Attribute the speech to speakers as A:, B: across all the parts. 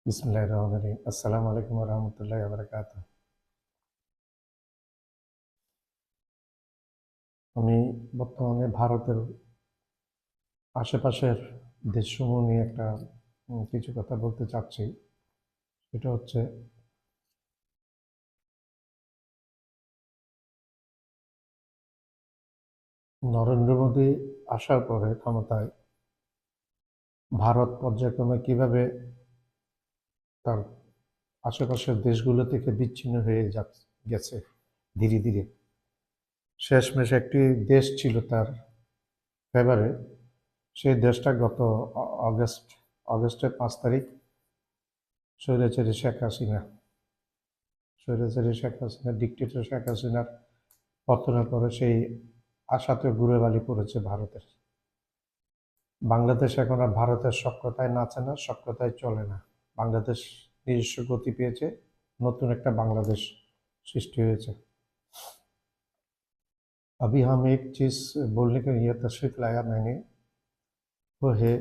A: বিসমিল্লাহিররহমানিররহিম। আসসালামু আলাইকুম ওয়া রাহমাতুল্লাহি ওয়া বারাকাতুহু। আমি বর্তমানে ভারতের আশেপাশের দেশসমূহ নিয়ে একটা কিছু কথা বলতে চাচ্ছি। সেটা হচ্ছে নরেন্দ্র মোদী আসার পরে ক্ষমতায় ভারত পর্যায়ক্রমে কিভাবে তার আশেপাশের দেশগুলো থেকে বিচ্ছিন্ন হয়ে গেছে ধীরে ধীরে। শেষমেশ একটি দেশ ছিল তার ফেভারে, সেই দেশটা গত অগস্টের 5 তারিখ স্বৈরাচারী শেখ হাসিনা ডিকটেটর শেখ হাসিনার পতনের পরে সেই আশাতে ঘুরে বালি পড়েছে ভারতের। বাংলাদেশ এখন আর ভারতের সক্রিয়তায় নাচে না, সক্রিয়তায় চলে না। বাংলাদেশ নিজস্ব গতি পেয়েছে, নতুন একটা বাংলাদেশ সৃষ্টি হয়েছে। अभी हम एक चीज बोलने के लिए तशरीफ लाया मैंने, वो है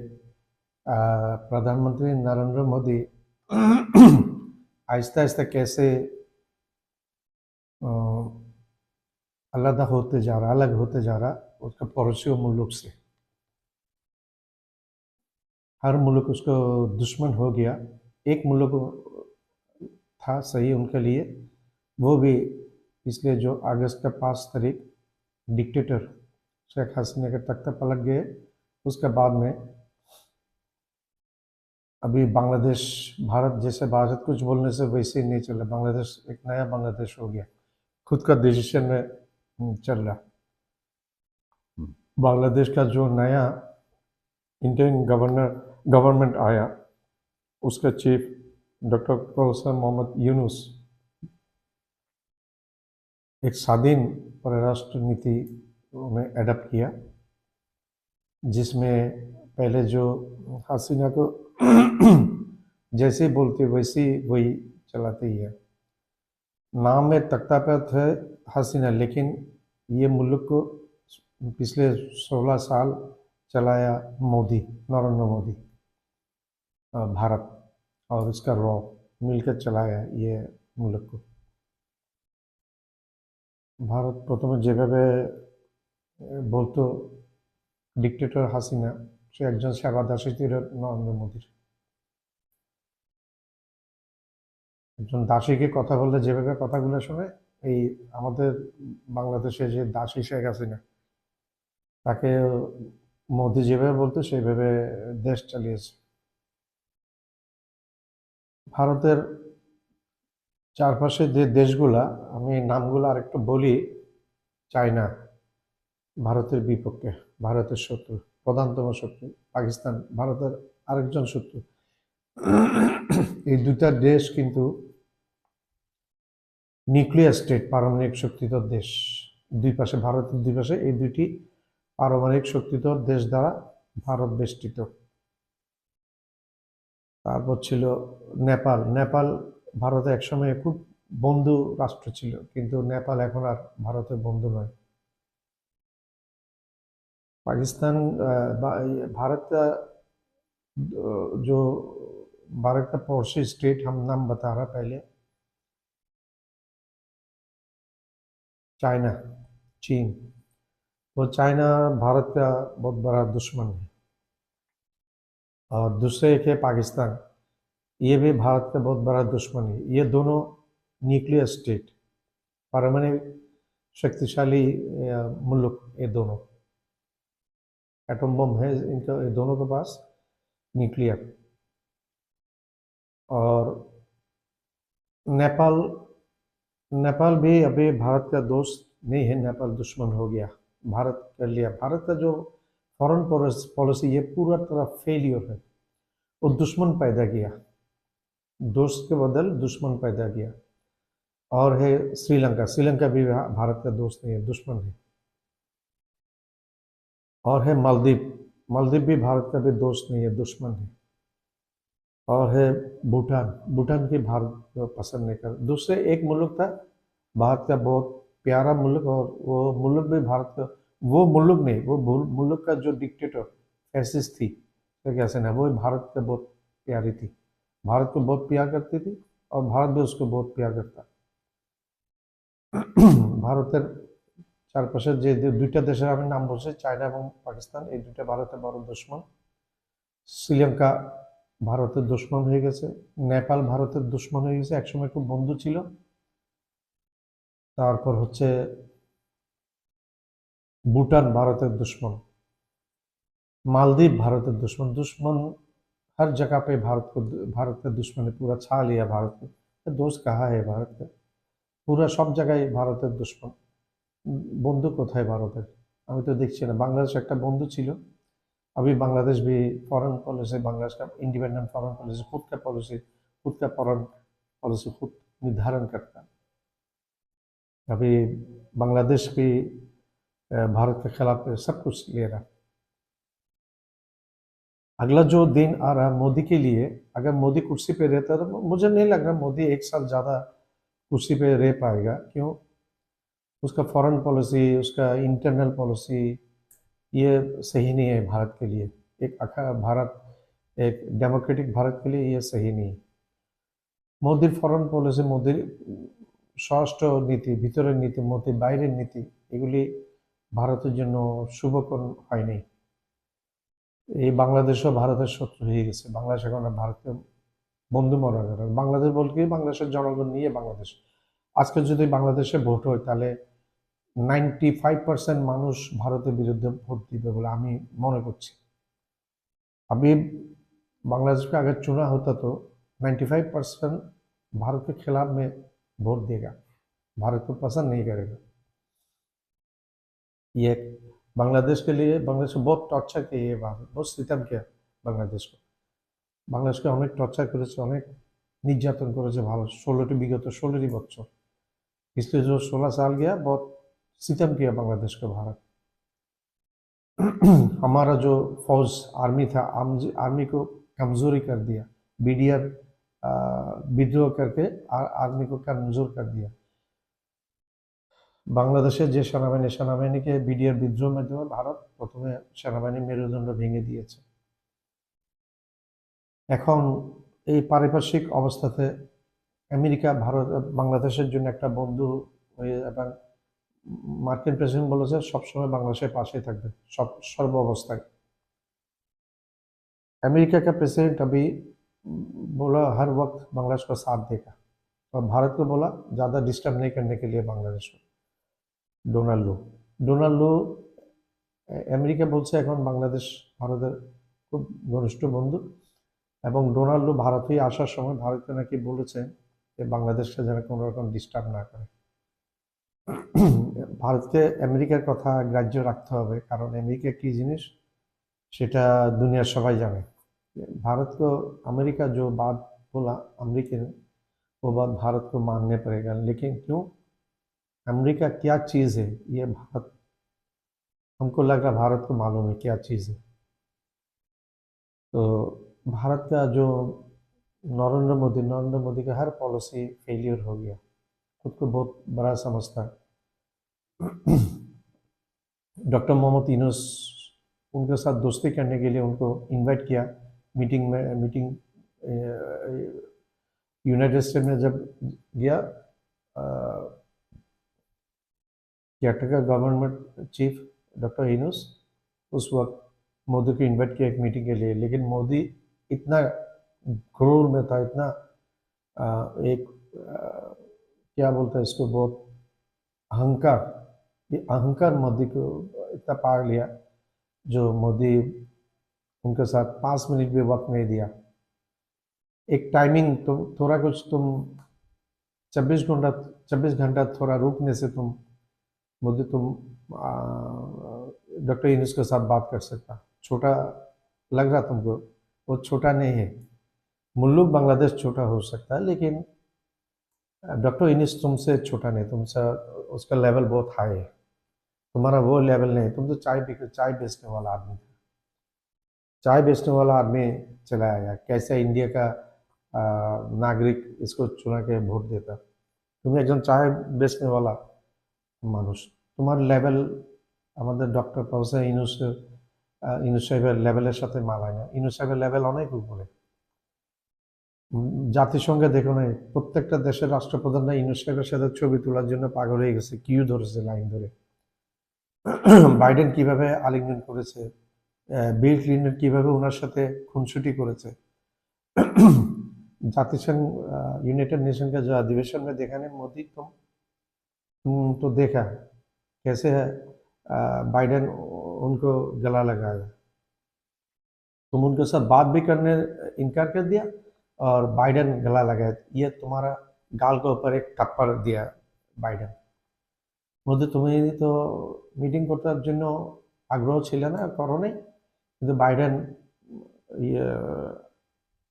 A: प्रधानमंत्री नरेंद्र मोदी आहिस्ता आहिस्ता कैसे अलग होते जा रहा उसका पड़ोसी मुल्क से। हर मुल्क उसको दुश्मन हो गया। एक मुल्क था सही उनके लिए, वो भी इसलिए जो अगस्त का 5 तारीख डिक्टेटर शेख हसीना के तख्ते पलट गए। उसके बाद में अभी बांग्लादेश, भारत जैसे भारत कुछ बोलने से वैसे ही नहीं चल रहा। बांग्लादेश एक नया बांग्लादेश हो गया, खुद का डिसीजन में चल रहा। बांग्लादेश का जो नया इंडियन गवर्नमेंट आया, उसका chief doctor professor Mohammad Yunus एक स्वाधीन परराष्ट्र नीति में एडप्ट किया, जिसमें पहले जो हसीना को जैसे बोलते वैसे वही चलाते ही है। नाम में तख्ता पर थे हसीना, लेकिन ये मुल्क को पिछले 16 साल चलाया नरेंद्र मोदी, भारत और उसका रॉ मिलकर चलाया ये मुल्क को। ভারত প্রথমে যেভাবে বলতো ডিক্টেটর হাসিনা, সে একজন সেবা দাসী ছিল নরেন্দ্র মোদীর। একজন দাসীকে কথা বললে যেভাবে কথাগুলো শোনে, এই আমাদের বাংলাদেশে যে দাসী শেখ হাসিনা, তাকে মোদী যেভাবে বলতো সেইভাবে দেশ চালিয়েছে। ভারতের চারপাশে যে দেশগুলা, আমি নামগুলো আরেকটু বলি। চায়না ভারতের বিপক্ষে, ভারতের শত্রু, প্রধানতম শত্রু। পাকিস্তান ভারতের আরেকজন শত্রু। এই দুইটা দেশ কিন্তু নিউক্লিয়ার স্টেট, পারমাণবিক শক্তিধর দেশ। দুই পাশে, ভারতের দুই পাশে এই দুইটি পারমাণবিক শক্তিধর দেশ দ্বারা ভারত বেষ্টিত। তারপর ছিল নেপাল। নেপাল ভারতে একসময় খুব বন্ধু রাষ্ট্র ছিল, কিন্তু নেপাল এখন আর ভারতের বন্ধু নয়। पाकिस्तान भारत का जो भारत का पड़ोसी स्टेट हम नाम बता रहा पहले, चाइना, चीन। वो चाइना भारत का बहुत बड़ा दुश्मन है। और दूसरे एक है पाकिस्तान, ये भी भारत का बहुत बड़ा दुश्मन है। ये दोनों न्यूक्लियर स्टेट, परमाणु शक्तिशाली मुल्क, ये दोनों एटम बम है इनका, ये दोनों के पास न्यूक्लियर। और नेपाल, नेपाल भी अभी भारत का दोस्त नहीं है, नेपाल दुश्मन हो गया। भारत कर लिया, भारत का जो फॉरेन पॉलिसी ये पूरा तरह फेलियर है। वो दुश्मन पैदा किया, दोस्त के बदल दुश्मन पैदा किया। और है श्रीलंका, श्रीलंका भी भारत का दोस्त नहीं है, दुश्मन है। और है मालदीव, मालदीव भी भारत का भी दोस्त नहीं है, दुश्मन है। और है भूटान, भूटान की भारत पसंद नहीं कर। दूसरे एक मुल्क था भारत का बहुत प्यारा मुल्क, और वो मुल्क भी भारत का, वो मुल्क नहीं, वो मुल्क का जो डिक्टेटर फैसिस्ट थी कैसे ना, वो भारत का बहुत प्यारी थी। भारत को बहुत प्यार करती थी और भारत भी उसको बहुत प्यार करता। ভারতের চারপাশে যে দুইটা দেশের আমি নাম বলছি, চায়না এবং পাকিস্তান, এই দুইটা ভারতের বড় দুশ্মন। শ্রীলঙ্কা ভারতের দুশ্মন হয়ে গেছে, নেপাল ভারতের দুশ্মন হয়ে গেছে, একসময় খুব বন্ধু ছিল। তারপর হচ্ছে भूटान भारत दुश्मन, मालदीव भारत दुश्मन। दुश्मन हर जगह पे भारत का दुश्मन ने पूरा छा लिया भारत को। तो दोस्त कहाँ है भारत का? पूरा सब जगह भारत दुश्मन। बंधु कोথায় ভারতের? আমি তো দেখছি না। বাংলাদেশ একটা বন্ধু ছিল। अभी बांग्लादेश भी फॉरेन पॉलिसी, बांग्लादेश का इंडिपेंडेंट फॉरेन पॉलिसी, खुद का पॉलिसी, खुद का फॉरेन पॉलिसी खुद निर्धारण करता। अभी बांग्लादेश भी भारत के खिलाफ सब कुछ ले रहा। अगला जो दिन आ रहा मोदी के लिए, अगर मोदी कुर्सी पे रहता तो मुझे नहीं लग रहा मोदी एक साल ज़्यादा कुर्सी पे रह पाएगा। क्यों? उसका फॉरेन पॉलिसी, उसका इंटरनल पॉलिसी ये सही नहीं है भारत के लिए। एक भारत, एक डेमोक्रेटिक भारत के लिए ये सही नहीं। मोदी फॉरेन पॉलिसी, मोदी স্বরাষ্ট্র নীতি, ভিতরের নীতি, মোদি বাইরের নীতি, এগুলি ভারতের জন্য শুভকর হয়নি। এই বাংলাদেশও ভারতের শত্রু হয়ে গেছে। বাংলাদেশ এখন ভারতের বন্ধু মনে করে। বাংলাদেশ বলতে বাংলাদেশের জনগণ নিয়ে বাংলাদেশ। আজকে যদি বাংলাদেশে ভোট হয় তাহলে 95% মানুষ ভারতের বিরুদ্ধে ভোট দিবে বলে আমি মনে করছি। अभी बांग्लादेश का अगर चुना होता तो 95% भारत के खिलाफ में वोट देगा, भारत को पसंद नहीं करेगा। ये बांग्लादेश के लिए, बांग्लादेश को बहुत टॉर्चर किया ये बात, बहुत सितम किया बांग्लादेश को। बांग्लादेश को अनेक टॉर्चर करेছে, অনেক নির্যাতন করেছে ভারত। 16টি বছর, इसलिए जो 16 साल गया बहुत सितम किया बांग्लादेश को भारत। हमारा जो फौज आर्मी था, आर्मी को कमजोरी कर दिया। बीडीआर विद्रोह करके आर्मी को कमजोर कर दिया। বাংলাদেশের যে সেনাবাহিনীকে বিডিআর বিদ্রোহের মাধ্যমে ভারত প্রথমে সেনাবাহিনী মেরুদণ্ড ভেঙে দিয়েছে। এখন এই পারিপার্শ্বিক অবস্থাতে আমেরিকা ভারত বাংলাদেশের জন্য একটা বন্ধু হয়ে, এবং মার্কিন প্রেসিডেন্ট বলেছে সবসময় বাংলাদেশের পাশে থাকবে সর্ব অবস্থায়। अमेरिका का प्रेसिडेंट अभी बोला हर वक्त बांग्लादेश को साथ देगा, और भारत को बोला ज़्यादा डिस्टर्ब नहीं करने के लिए बांग्लादेश को। ডোনাল্ড লো আমেরিকা বলছে এখন বাংলাদেশ ভারতের খুব ঘনিষ্ঠ বন্ধু, এবং ডোনাল্ড লো ভারতে আসার সময় ভারতকে নাকি বলেছে যে বাংলাদেশকে যেন কোনো রকম ডিস্টার্ব না করে। ভারতকে আমেরিকার কথা গ্রাহ্য রাখতে হবে, কারণ আমেরিকা কি জিনিস সেটা দুনিয়ার সবাই জানে। भारत को अमेरिका जो बात बोला अमेरिका ने, वो बात भारत को मानने पड़ेगा। लेकिन क्यों? अमेरिका क्या चीज़ है ये भारत, हमको लग रहा भारत को मालूम है क्या चीज़ है। तो भारत का जो नरेंद्र मोदी का हर पॉलिसी फेलियर हो गया, खुद को बहुत बड़ा समझता है। डॉक्टर मोहम्मद यूनुस, उनके साथ दोस्ती करने के लिए उनको इनवाइट किया मीटिंग यूनाइटेड स्टेट्स में जब गया, caretaker government chief doctor Yunus उस वक्त मोदी को इनवाइट किया एक मीटिंग के लिए। लेकिन मोदी इतना क्रूर में था, इतना क्या बोलते हैं इसको, बहुत अहंकार, ये अहंकार मोदी को इतना पार लिया, जो मोदी उनके साथ 5 मिनट भी वक्त नहीं दिया। एक टाइमिंग, तुम थोड़ा कुछ, तुम 24 घंटा थोड़ा रुकने से तुम मोदी, तुम डॉक्टर यूनुस के साथ बात कर सकता। छोटा लग रहा तुमको, वो छोटा नहीं है। मुल्क बांग्लादेश छोटा हो सकता है, लेकिन डॉक्टर यूनुस तुमसे छोटा नहीं, तुमसे उसका लेवल बहुत हाई है, तुम्हारा वो लेवल नहीं। तुम तो चाय बेचने वाला आदमी था, चाय बेचने वाला आदमी चला आया। कैसे इंडिया का नागरिक इसको चुना के वोट देता? तुम একজন চাय बेचने वाला মানুষ, তোমার লেভেল আমাদের ডক্টর প্রফেসর ইউনুস সাহেবের লেভেলের সাথে মানায় না। ইউনুস সাহেবের লেভেল অনেক উপরে। জাতিসংঘে দেখো না, প্রত্যেকটা দেশের রাষ্ট্রপ্রধানরা ইউনূস সাহেবের সাথে ছবি তোলার জন্য পাগল হয়ে গেছে, কিউ ধরেছে লাইন ধরে। বাইডেন কিভাবে আলিঙ্গন করেছে, বিল ক্লিনটন কিভাবে ওনার সাথে খুনসুটি করেছে। जातिसंघ यूनाइटेड नेशन का जो अधिवेशन में देखा नहीं मोदी, तुम तो देखा कैसे है बाइडेन उनको गला लगाया। तुम उनके साथ बात भी करने इनकार कर दिया और बाइडेन गला लगाया। ये तुम्हारा गाल के ऊपर एक थप्पड़ दिया बाइडेन। মোদি তুমি তো মিটিং করতে জন্য আগ্রহ ছিল না, করো নাই, কিন্তু বাইডেন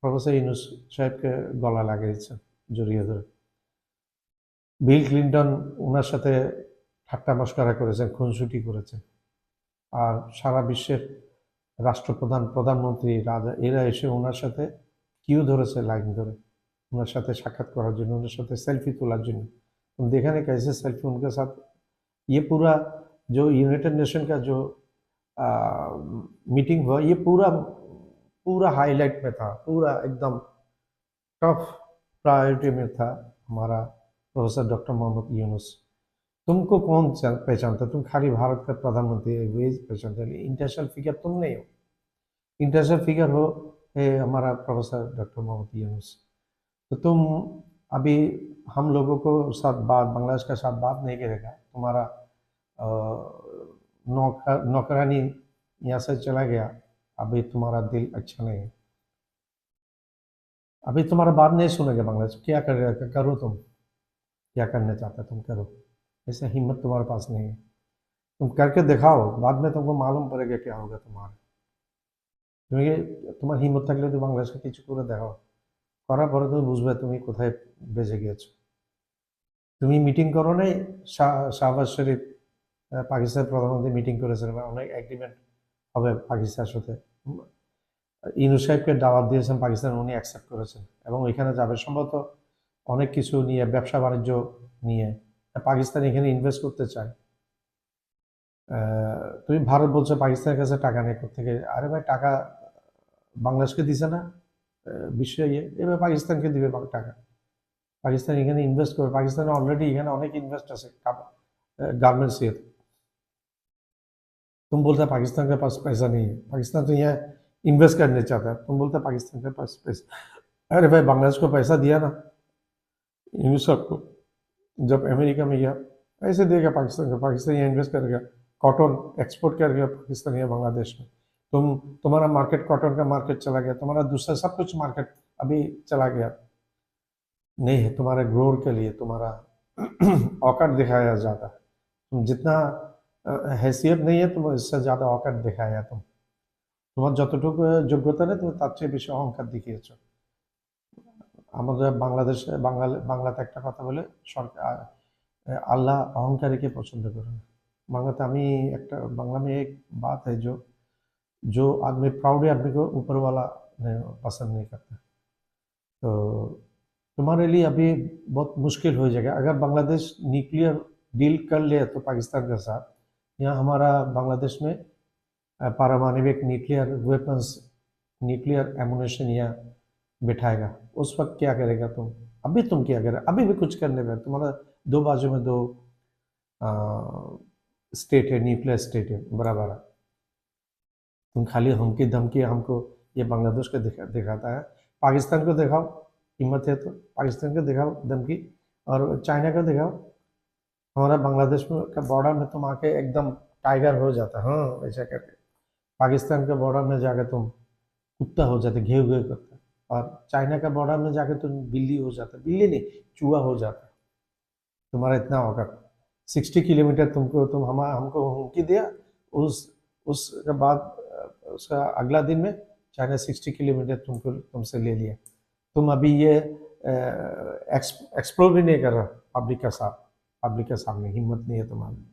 A: প্রফেসর ইউনূস সাহেবকে গলা লাগিয়েছেন জড়িয়ে ধরে। বিল ক্লিনটন ওনার সাথে ঠাট্টা মস্করা করেছেন, খুনসুটি করেছেন। আর সারা বিশ্বের রাষ্ট্রপ্রধান, প্রধানমন্ত্রী, রাজা এরা এসে ওনার সাথে কিউ ধরেছে লাইন ধরে, ওনার সাথে সাক্ষাৎ করার জন্য, ওনার সাথে সেলফি তোলার জন্য। तुम देखा नहीं कैसे सेल्फी उनके साथ। ये पूरा जो यूनाइटेड नेशन का जो मीटिंग हुआ, ये पूरा पूरा हाईलाइट में था, पूरा एकदम टफ प्रायोरिटी में था हमारा प्रोफेसर डॉक्टर मोहम्मद यूनुस। तुमको कौन पहचानता, तुम खाली भारत का प्रधानमंत्री वे पहचानते, इंटरनेशनल फिगर तुम नहीं हो। इंटरनेशनल फिगर हो हमारा प्रोफेसर डॉक्टर मोहम्मद यूनुस। तो तुम अभी हम लोगों को साथ बात, बांग्लादेश का साथ बात नहीं करेगा। तुम्हारा नौकरानी यहाँ से चला गया, अभी तुम्हारा दिल अच्छा नहीं है, अभी तुम्हारा बात नहीं सुनेगा बांग्लादेश। क्या करेगा, करो तुम, क्या करना चाहते तुम करो, ऐसा हिम्मत तुम्हारे पास नहीं है। तुम करके दिखाओ, बाद में तुमको मालूम पड़ेगा क्या होगा तुम्हारा। तुम्हार हिम्मत থাকলে তো বাংলাদেশকে কিছু করে দেখাও, করার পরে তুমি বুঝবে তুমি কোথায় বেঁচে গিয়েছো। তুমি মিটিং করো নাই, শাহবাজ শরীফ পাকিস্তানের প্রধানমন্ত্রী মিটিং করেছেন, অনেক এগ্রিমেন্ট হবে পাকিস্তানের সাথে। ইউনূস সাহেবকে দাওয়াত দিয়েছেন পাকিস্তান, উনি অ্যাকসেপ্ট করেছেন এবং ওইখানে যাবে সম্ভবত অনেক কিছু নিয়ে, ব্যবসা বাণিজ্য নিয়ে। পাকিস্তান এখানে ইনভেস্ট করতে চায়। তুমি ভারত বলছো পাকিস্তানের কাছে টাকা নেই কোথেকে, আরে ভাই টাকা বাংলাদেশকে দিছে না বিশ্ব এবার পাকিস্তানকে দিবে টাকা। পাকিস্তান এখানে ইনভেস্ট করবে, পাকিস্তানে অলরেডি এখানে অনেক ইনভেস্ট আছে गारमेंट्स ये। तुम बोलते पाकिस्तान के पास पैसा नहीं है, पाकिस्तान तो यहाँ इन्वेस्ट करने चाहता है, तुम बोलते पाकिस्तान के पास पैसा। अरे भाई बांग्लादेश को पैसा दिया ना यूनुस को, जब अमेरिका में गया ऐसे देगा पाकिस्तान को, पाकिस्तान यहाँ इन्वेस्ट करेगा, कॉटन एक्सपोर्ट करेगा पाकिस्तान यहाँ बांग्लादेश में। तुम्हारा मार्केट कॉटन का मार्केट चला गया, तुम्हारा दूसरा सब कुछ मार्केट अभी चला गया। नहीं है तुम्हारे ग्रोर के लिए, तुम्हारा औकात दिखाया जाता है। तुम जितना हैसियत नहीं है, तुम इससे ज़्यादा औकात दिखाया। তোমার যতটুকু যোগ্যতা নেই, তুমি তার চেয়ে বেশি অহংকার দেখিয়েছ। আমাদের বাংলাদেশে বাংলাতে একটা কথা বলে, সরকার আল্লাহ অহংকারীকে পছন্দ করে না। बांग्लाते আমি একটা बांग्ला में एक बात है, जो आदमी प्राउड है, आदमी को ऊपर वाला पसंद नहीं करता। तो तुम्हारे लिए अभी बहुत मुश्किल हो जाएगा अगर बांग्लादेश न्यूक्लियर डील कर ले तो पाकिस्तान के साथ। यहाँ हमारा बांग्लादेश में पारमाणविक न्यूक्लियर वेपन्स, न्यूक्लियर एमुनेशन यहाँ बिठाएगा, उस वक्त क्या करेगा तुम? अभी तुम क्या करेगा? अभी भी कुछ करने में, तुम्हारा दो बाजू में दो स्टेट है, न्यूक्लियर स्टेट है बराबर। तुम खाली हमकी धमकी हमको ये बांग्लादेश को दिखाता है। पाकिस्तान को दिखाओ, हिम्मत है तो पाकिस्तान को दिखाओ धमकी, और चाइना को दिखाओ। हमारा बांग्लादेश में का बॉर्डर में तुम आके एकदम टाइगर हो जाता, हाँ ऐसा करके। पाकिस्तान के बॉर्डर में जाकर तुम कुत्ता हो जाते, घेव घेव करता, और चाइना का बॉर्डर में जाकर तुम बिल्ली हो जाता, बिल्ली नहीं चूहा हो जाता। तुम्हारा इतना होगा 60 किलोमीटर तुम हमको हुमकी दिया, उसके बाद उसका अगला दिन में चाइना 60 किलोमीटर तुमसे ले लिया। तुम अभी ये एक्सप्लोर भी नहीं कर रहा पब्लिक के सामने, हिम्मत नहीं है तुम्हारी।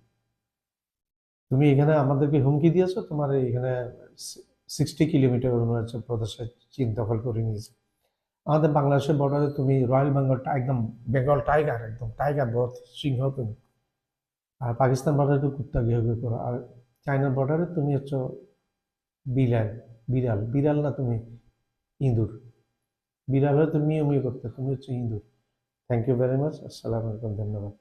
A: তুমি এখানে আমাদেরকে হুমকি দিয়েছো, তোমার এখানে 60 কিলোমিটার অরুণাচল প্রদেশে চীন দখল করে নিয়েছে। আমাদের বাংলাদেশের বর্ডারে তুমি রয়্যাল বেঙ্গল, একদম বেঙ্গল টাইগার, একদম টাইগার বহুত সিংহ তুমি। আর পাকিস্তান বর্ডারে তো কুত্তা ঘেউ ঘেউ করো, আর চায়নার বর্ডারে তুমি হচ্ছে বিড়াল, বিড়াল না তুমি ইঁদুর। বিড়াল হলে তো মিউ মিউ করতে, তুমি হচ্ছে ইঁদুর। থ্যাংক ইউ ভেরি মাচ, আসসালামু আলাইকুম, ধন্যবাদ।